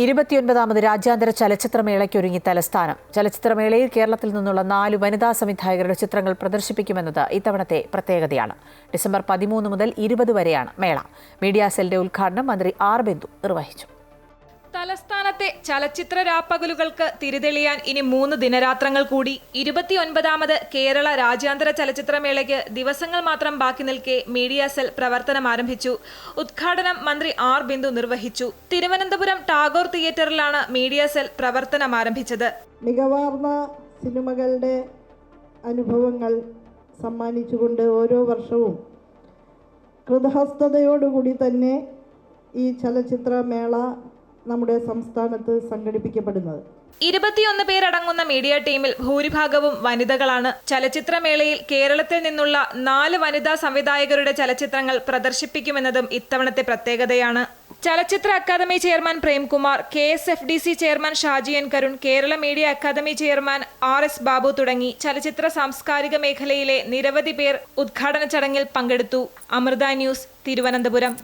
29ാമത് രാജ്യാന്തര ചലച്ചിത്രമേളയ്ക്കൊരുങ്ങി തലസ്ഥാനം. ചലച്ചിത്രമേളയിൽ കേരളത്തിൽ നിന്നുള്ള 4 വനിതാ സംവിധായകരുടെ ചിത്രങ്ങൾ പ്രദർശിപ്പിക്കുമെന്നത് ഇത്തവണത്തെ പ്രത്യേകതയാണ്. ഡിസംബർ 13 മുതൽ 20 വരെയാണ് മേള. മീഡിയ സെല്ലിന്റെ ഉദ്ഘാടനം മന്ത്രി ആർ ബിന്ദു നിർവഹിച്ചു. തലസ്ഥാനത്തെ ചലച്ചിത്ര രാപ്പകലുകൾക്ക് തിരിതെളിയാൻ ഇനി 3 ദിനരാത്രങ്ങൾ കൂടി. 29ാമത് കേരള രാജ്യാന്തര ചലച്ചിത്രമേളയ്ക്ക് ദിവസങ്ങൾ മാത്രം ബാക്കി നിൽക്കെ മീഡിയ സെൽ പ്രവർത്തനം ആരംഭിച്ചു. ഉദ്ഘാടനം മന്ത്രി ആർ ബിന്ദു നിർവഹിച്ചു. തിരുവനന്തപുരം ടാഗോർ തിയേറ്ററിലാണ് മീഡിയ സെൽ പ്രവർത്തനം ആരംഭിച്ചത്. മികവാർന്ന സിനിമകളുടെ അനുഭവങ്ങൾ സമ്മാനിച്ചുകൊണ്ട് ഓരോ വർഷവും കൃതഹസ്തതയോടുകൂടി തന്നെ ഈ ചലച്ചിത്രമേള നമ്മുടെ സംസ്ഥാനത്ത് സംഘടിപ്പിക്കപ്പെടുന്നത്. 21 പേരടങ്ങുന്ന മീഡിയ ടീമിൽ ഭൂരിഭാഗവും വനിതകളാണ്. ചലച്ചിത്രമേളയിൽ കേരളത്തിൽ നിന്നുള്ള 4 വനിതാ സംവിധായകരുടെ ചലച്ചിത്രങ്ങൾ പ്രദർശിപ്പിക്കുമെന്നതും ഇത്തവണത്തെ പ്രത്യേകതയാണ്. ചലച്ചിത്ര academy chairman Premkumar, KSFDC chairman Shaji N Karun, Kerala media academy chairman RS Babu തുടങ്ങി ചലച്ചിത്ര സാംസ്കാരിക മേഖലയിലെ നിരവധി പേർ ഉദ്ഘാടന ചടങ്ങിൽ പങ്കെടുത്തു. അമൃത ന്യൂസ്, തിരുവനന്തപുരം.